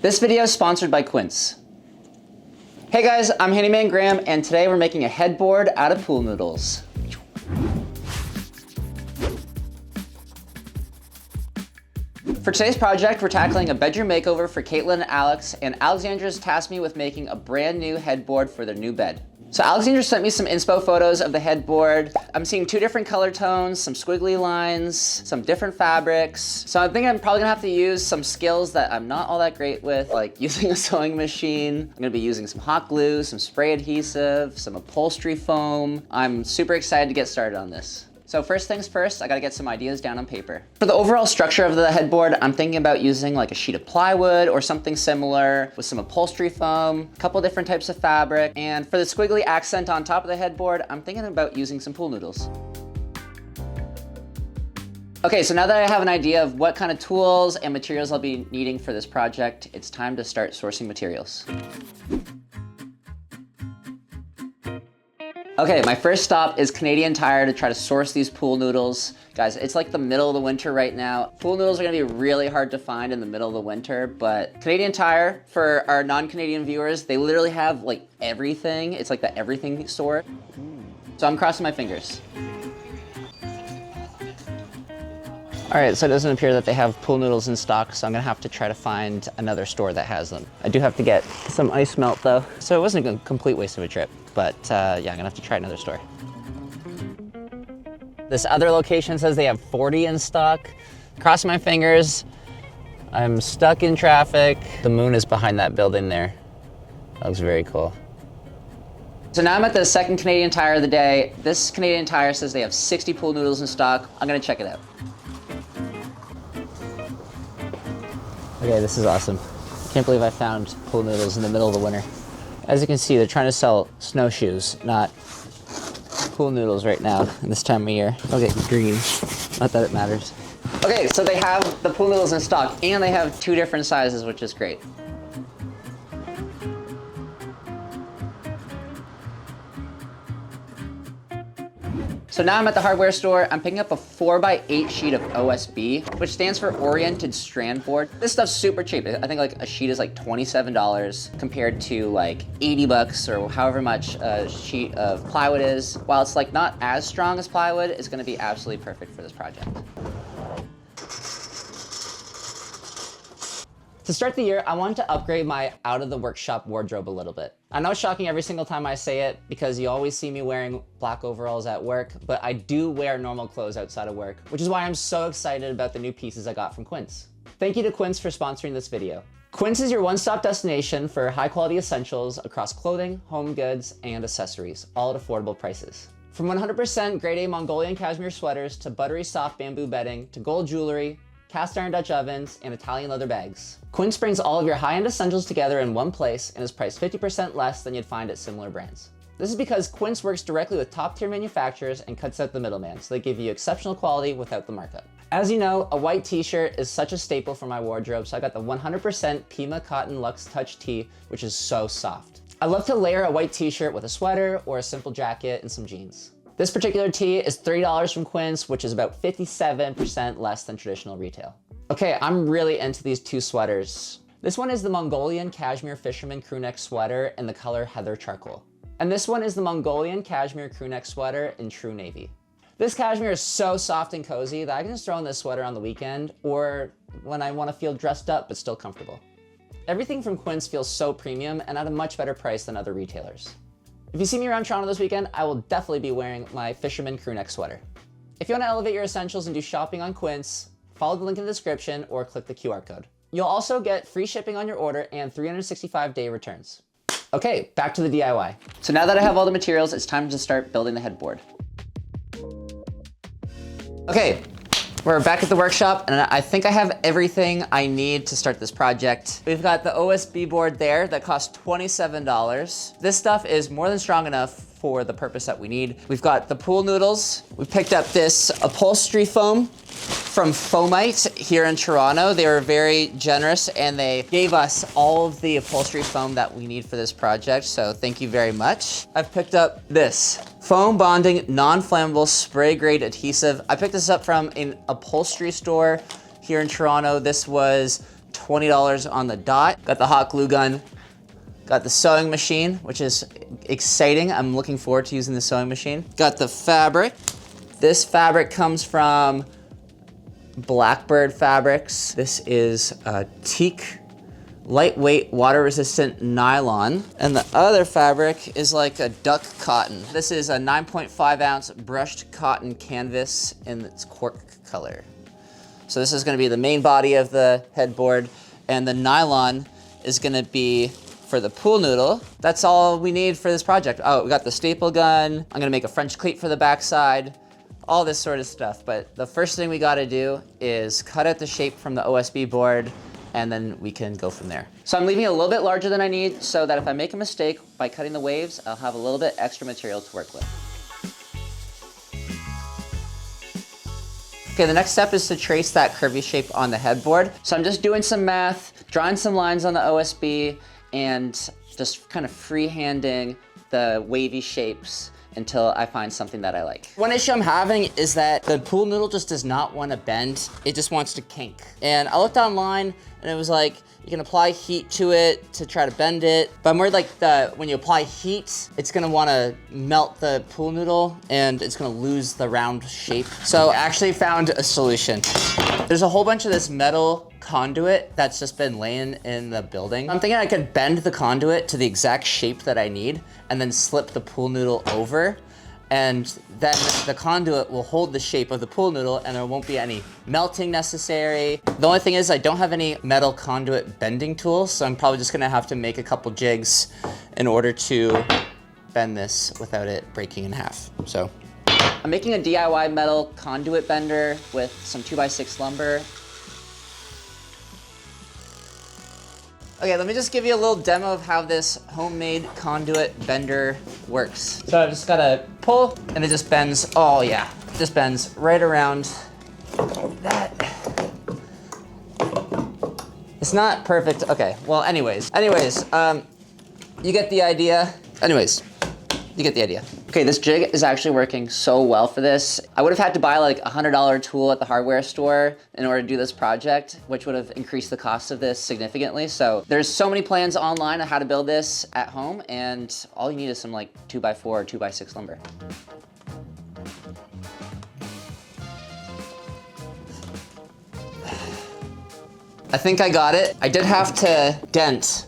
This video is sponsored by Quince. Hey guys, I'm Handyman Graham, and today we're making a headboard out of pool noodles. For today's project, we're tackling a bedroom makeover for Caitlin and Alex, and Alexandra's tasked me with making a brand new headboard for their new bed. So Alexandra sent me some inspo photos of the headboard. I'm seeing 2 different color tones, some squiggly lines, some different fabrics. So I think I'm probably gonna have to use some skills that I'm not all that great with, like using a sewing machine. I'm gonna be using some hot glue, some spray adhesive, some upholstery foam. I'm super excited to get started on this. So first things first, I gotta get some ideas down on paper. For the overall structure of the headboard, I'm thinking about using like a sheet of plywood or something similar with some upholstery foam, a couple different types of fabric. And for the squiggly accent on top of the headboard, I'm thinking about using some pool noodles. Okay, so now that I have an idea of what kind of tools and materials I'll be needing for this project, it's time to start sourcing materials. Okay, my first stop is Canadian Tire to try to source these pool noodles. Guys, it's like the middle of the winter right now. Pool noodles are gonna be really hard to find in the middle of the winter, but Canadian Tire, for our non-Canadian viewers, they literally have like everything. It's like the everything store. So I'm crossing my fingers. All right, so it doesn't appear that they have pool noodles in stock, so I'm gonna have to try to find another store that has them. I do have to get some ice melt though, so it wasn't a complete waste of a trip, but yeah, I'm gonna have to try another store. This other location says they have 40 in stock. Crossing my fingers. I'm stuck in traffic. The moon is behind that building there. That looks very cool. So now I'm at the second Canadian Tire of the day. This Canadian Tire says they have 60 pool noodles in stock. I'm gonna check it out. Okay, this is awesome. Can't believe I found pool noodles in the middle of the winter. As you can see, they're trying to sell snowshoes, not pool noodles right now in this time of year. They'll get green, not that it matters. Okay, so they have the pool noodles in stock and they have 2 different sizes, which is great. So now I'm at the hardware store. I'm picking up a 4x8 sheet of OSB, which stands for Oriented Strand Board. This stuff's super cheap. I think like a sheet is like $27 compared to like 80 bucks or however much a sheet of plywood is. While it's like not as strong as plywood, it's gonna be absolutely perfect for this project. To start the year, I wanted to upgrade my out of the workshop wardrobe a little bit. I know it's shocking every single time I say it because you always see me wearing black overalls at work, but I do wear normal clothes outside of work, which is why I'm so excited about the new pieces I got from Quince. Thank you to Quince for sponsoring this video. Quince is your one-stop destination for high-quality essentials across clothing, home goods, and accessories, all at affordable prices. From 100% grade A Mongolian cashmere sweaters to buttery soft bamboo bedding to gold jewelry, cast iron Dutch ovens, and Italian leather bags. Quince brings all of your high-end essentials together in one place and is priced 50% less than you'd find at similar brands. This is because Quince works directly with top-tier manufacturers and cuts out the middleman, so they give you exceptional quality without the markup. As you know, a white t-shirt is such a staple for my wardrobe, so I got the 100% Pima Cotton Luxe Touch tee, which is so soft. I love to layer a white t-shirt with a sweater or a simple jacket and some jeans. This particular tee is $3 from Quince, which is about 57% less than traditional retail. Okay, I'm really into these 2 sweaters. This one is the Mongolian Cashmere Fisherman Crewneck Sweater in the color Heather Charcoal. And this one is the Mongolian Cashmere Crewneck Sweater in True Navy. This cashmere is so soft and cozy that I can just throw on this sweater on the weekend or when I want to feel dressed up but still comfortable. Everything from Quince feels so premium and at a much better price than other retailers. If you see me around Toronto this weekend, I will definitely be wearing my Fisherman Crewneck sweater. If you want to elevate your essentials and do shopping on Quince, follow the link in the description or click the QR code. You'll also get free shipping on your order and 365-day returns. Okay, back to the DIY. So now that I have all the materials, it's time to start building the headboard. Okay, we're back at the workshop and I think I have everything I need to start this project. We've got the OSB board there that costs $27. This stuff is more than strong enough for the purpose that we need. We've got the pool noodles. We picked up this upholstery foam from Foamite here in Toronto. They were very generous and they gave us all of the upholstery foam that we need for this project, so thank you very much. I've picked up this foam bonding non-flammable spray grade adhesive. I picked this up from an upholstery store here in Toronto. This was $20 on the dot. Got the hot glue gun. Got the sewing machine, which is exciting. I'm looking forward to using the sewing machine. Got the fabric. This fabric comes from Blackbird Fabrics. This is a teak, lightweight, water-resistant nylon. And the other fabric is like a duck cotton. This is a 9.5 ounce brushed cotton canvas in its cork color. So this is gonna be the main body of the headboard, and the nylon is gonna be for the pool noodle. That's all we need for this project. Oh, we got the staple gun. I'm gonna make a French cleat for the backside, all this sort of stuff. But the first thing we gotta do is cut out the shape from the OSB board, and then we can go from there. So I'm leaving it a little bit larger than I need so that if I make a mistake by cutting the waves, I'll have a little bit extra material to work with. Okay, the next step is to trace that curvy shape on the headboard. So I'm just doing some math, drawing some lines on the OSB, and just kind of freehanding the wavy shapes until I find something that I like. One issue I'm having is that the pool noodle just does not want to bend. It just wants to kink. And I looked online and it was like, you can apply heat to it to try to bend it. But I'm worried like when you apply heat, it's gonna wanna melt the pool noodle and it's gonna lose the round shape. So I actually found a solution. There's a whole bunch of this metal conduit that's just been laying in the building. I'm thinking I could bend the conduit to the exact shape that I need and then slip the pool noodle over, and then the conduit will hold the shape of the pool noodle and there won't be any melting necessary. The only thing is I don't have any metal conduit bending tools, so I'm probably just gonna have to make a couple jigs in order to bend this without it breaking in half. So I'm making a DIY metal conduit bender with some 2x6 lumber. Okay, let me just give you a little demo of how this homemade conduit bender works. So I just gotta pull and it just bends, oh yeah, it just bends right around that. It's not perfect, okay, well anyways, you get the idea. You get the idea. Okay, this jig is actually working so well for this. I would have had to buy like a $100 tool at the hardware store in order to do this project, which would have increased the cost of this significantly. So there's so many plans online on how to build this at home, and all you need is some like 2x4 or 2x6 lumber. I think I got it. I did have to dent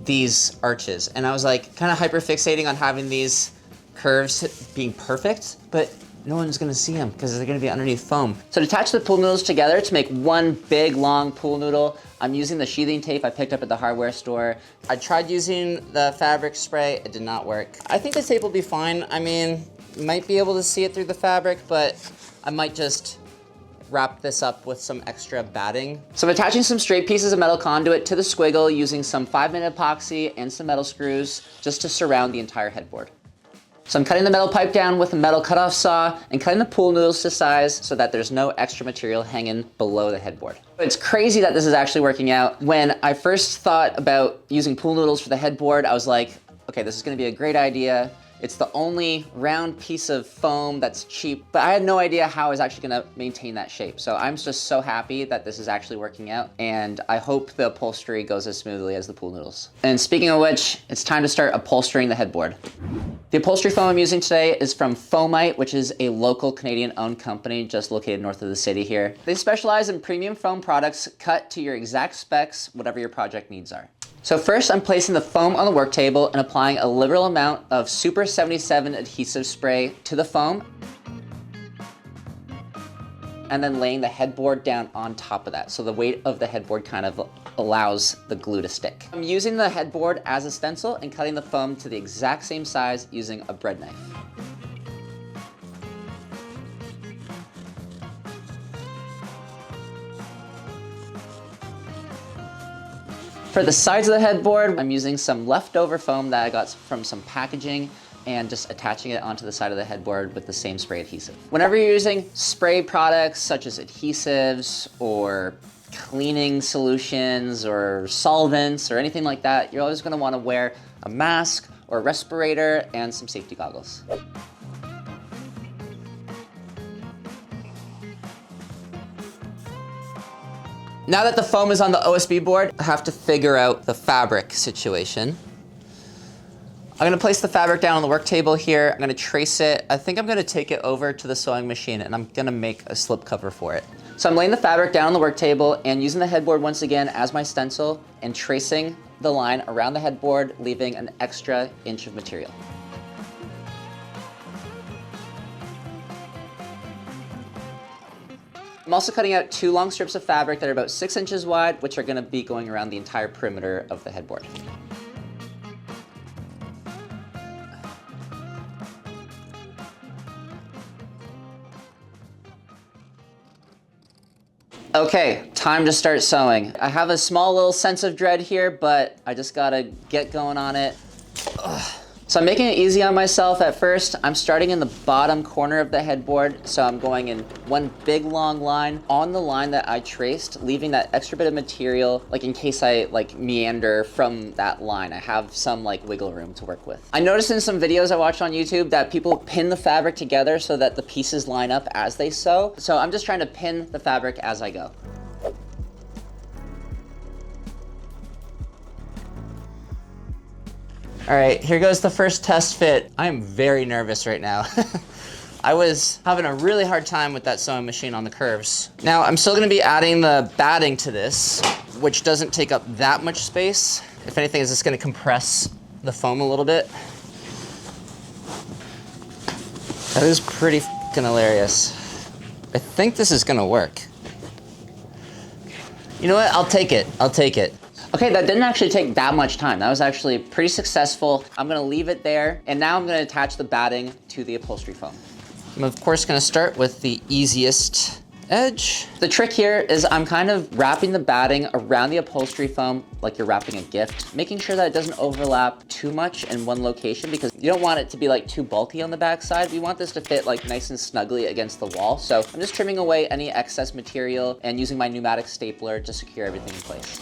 these arches, and I was like kind of hyper fixating on having these curves being perfect, but no one's gonna see them because they're gonna be underneath foam. So to attach the pool noodles together to make one big long pool noodle, I'm using the sheathing tape I picked up at the hardware store. I tried using the fabric spray, it did not work. I think the tape will be fine. I mean, you might be able to see it through the fabric, but I might just wrap this up with some extra batting. So I'm attaching some straight pieces of metal conduit to the squiggle using some 5-minute epoxy and some metal screws just to surround the entire headboard. So I'm cutting the metal pipe down with a metal cutoff saw and cutting the pool noodles to size so that there's no extra material hanging below the headboard. It's crazy that this is actually working out. When I first thought about using pool noodles for the headboard, I was like, okay, this is gonna be a great idea. It's the only round piece of foam that's cheap, but I had no idea how I was actually gonna maintain that shape. So I'm just so happy that this is actually working out, and I hope the upholstery goes as smoothly as the pool noodles. And speaking of which, it's time to start upholstering the headboard. The upholstery foam I'm using today is from Foamite, which is a local Canadian-owned company just located north of the city here. They specialize in premium foam products cut to your exact specs, whatever your project needs are. So first, I'm placing the foam on the work table and applying a liberal amount of Super 77 adhesive spray to the foam, and then laying the headboard down on top of that. So the weight of the headboard kind of allows the glue to stick. I'm using the headboard as a stencil and cutting the foam to the exact same size using a bread knife. For the sides of the headboard, I'm using some leftover foam that I got from some packaging and just attaching it onto the side of the headboard with the same spray adhesive. Whenever you're using spray products such as adhesives or cleaning solutions or solvents or anything like that, you're always gonna wanna wear a mask or a respirator and some safety goggles. Now that the foam is on the OSB board, I have to figure out the fabric situation. I'm gonna place the fabric down on the work table here. I'm gonna trace it. I think I'm gonna take it over to the sewing machine and I'm gonna make a slip cover for it. So I'm laying the fabric down on the work table and using the headboard once again as my stencil and tracing the line around the headboard, leaving an extra inch of material. I'm also cutting out 2 long strips of fabric that are about 6 inches wide, which are gonna be going around the entire perimeter of the headboard. Okay, time to start sewing. I have a small little sense of dread here, but I just gotta get going on it. Ugh. So I'm making it easy on myself at first. I'm starting in the bottom corner of the headboard, so I'm going in one big long line on the line that I traced, leaving that extra bit of material, like in case I meander from that line. I have some wiggle room to work with. I noticed in some videos I watched on YouTube that people pin the fabric together so that the pieces line up as they sew. So I'm just trying to pin the fabric as I go. All right, here goes the first test fit. I am very nervous right now. I was having a really hard time with that sewing machine on the curves. Now, I'm still gonna be adding the batting to this, which doesn't take up that much space. If anything, it's just gonna compress the foam a little bit. That is pretty fucking hilarious. I think this is gonna work. You know what, I'll take it, I'll take it. Okay, that didn't actually take that much time. That was actually pretty successful. I'm gonna leave it there, and now I'm gonna attach the batting to the upholstery foam. I'm of course gonna start with the easiest edge. The trick here is I'm kind of wrapping the batting around the upholstery foam like you're wrapping a gift, making sure that it doesn't overlap too much in one location because you don't want it to be too bulky on the backside. We want this to fit nice and snugly against the wall. So I'm just trimming away any excess material and using my pneumatic stapler to secure everything in place.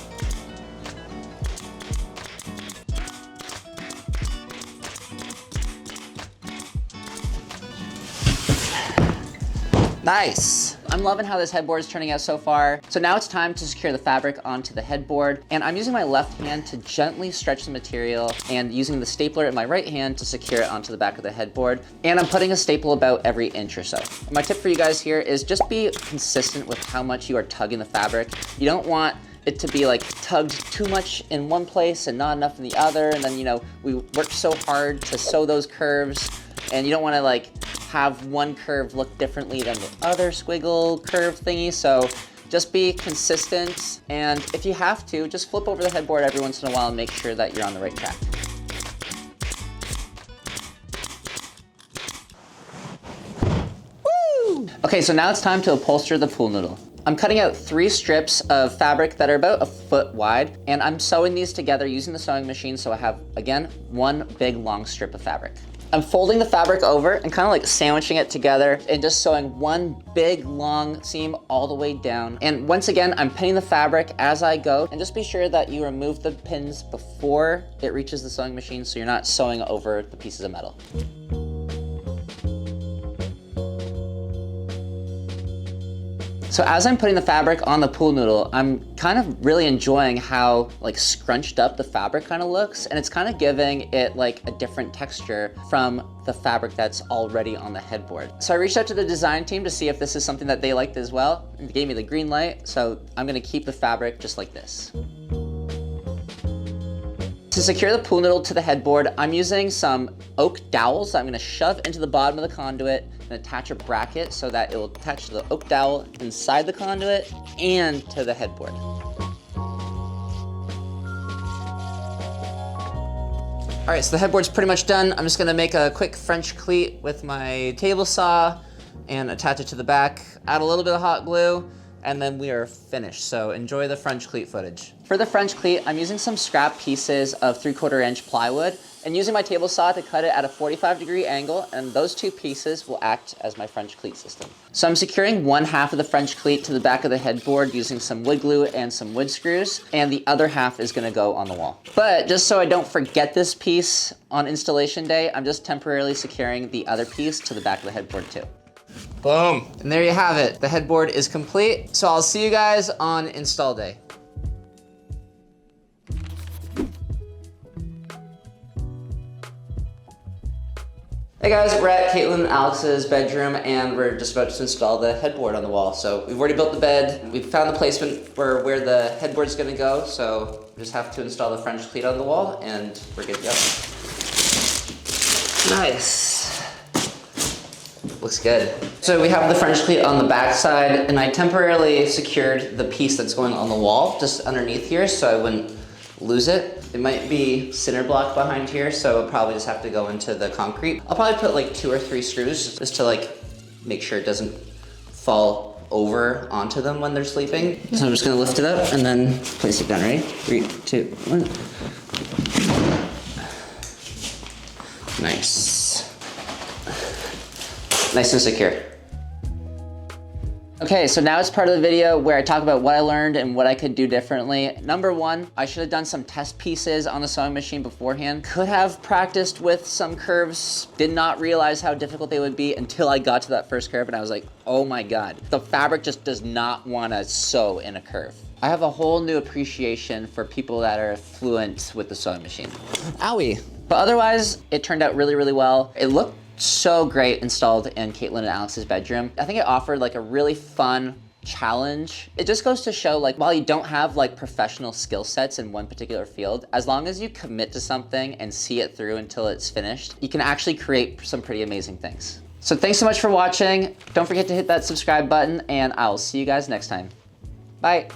Nice. I'm loving how this headboard is turning out so far. So now it's time to secure the fabric onto the headboard. And I'm using my left hand to gently stretch the material and using the stapler in my right hand to secure it onto the back of the headboard. And I'm putting a staple about every inch or so. My tip for you guys here is just be consistent with how much you are tugging the fabric. You don't want it to be tugged too much in one place and not enough in the other. And then, we worked so hard to sew those curves and you don't want to have one curve look differently than the other squiggle curve thingy. So just be consistent. And if you have to, just flip over the headboard every once in a while and make sure that you're on the right track. Woo! Okay, so now it's time to upholster the pool noodle. I'm cutting out 3 strips of fabric that are about 1 foot wide, and I'm sewing these together using the sewing machine so I have, again, one big long strip of fabric. I'm folding the fabric over and kind of sandwiching it together and just sewing one big long seam all the way down. And once again, I'm pinning the fabric as I go, and just be sure that you remove the pins before it reaches the sewing machine so you're not sewing over the pieces of metal. So as I'm putting the fabric on the pool noodle, I'm kind of really enjoying how scrunched up the fabric kind of looks, and it's kind of giving it a different texture from the fabric that's already on the headboard. So I reached out to the design team to see if this is something that they liked as well, and they gave me the green light, so I'm gonna keep the fabric just like this. To secure the pool noodle to the headboard, I'm using some oak dowels that I'm gonna shove into the bottom of the conduit and attach a bracket so that it will attach to the oak dowel inside the conduit and to the headboard. All right, so the headboard's pretty much done. I'm just gonna make a quick French cleat with my table saw and attach it to the back, add a little bit of hot glue, and then we are finished. So enjoy the French cleat footage. For the French cleat, I'm using some scrap pieces of 3/4 inch plywood and using my table saw to cut it at a 45-degree angle, and those 2 pieces will act as my French cleat system. So I'm securing one half of the French cleat to the back of the headboard using some wood glue and some wood screws, and the other half is gonna go on the wall. But just so I don't forget this piece on installation day, I'm just temporarily securing the other piece to the back of the headboard too. Boom. And there you have it. The headboard is complete. So I'll see you guys on install day. Hey guys, we're at Caitlin and Alex's bedroom and we're just about to install the headboard on the wall. So we've already built the bed. We've found the placement for where the headboard's gonna go. So we just have to install the French cleat on the wall and we're good to go. Nice. Looks good. So we have the French cleat on the back side and I temporarily secured the piece that's going on the wall just underneath here so I wouldn't lose it. It might be cinder block behind here, so I'll probably just have to go into the concrete. I'll probably put like 2 or 3 screws just to like make sure it doesn't fall over onto them when they're sleeping. So I'm just gonna lift it up and then place it down. Ready? 3, 2, 1. Nice. Nice and secure. Okay, so now it's part of the video where I talk about what I learned and what I could do differently. Number 1, I should have done some test pieces on the sewing machine beforehand. Could have practiced with some curves. Did not realize how difficult they would be until I got to that first curve and I was like, oh my God. The fabric just does not wanna sew in a curve. I have a whole new appreciation for people that are fluent with the sewing machine. Owie. But otherwise, it turned out really, really well. It looked so great installed in Caitlin and Alex's bedroom. I think it offered like a really fun challenge. It just goes to show like while you don't have like professional skill sets in one particular field, as long as you commit to something and see it through until it's finished, you can actually create some pretty amazing things. So thanks so much for watching. Don't forget to hit that subscribe button and I'll see you guys next time. Bye.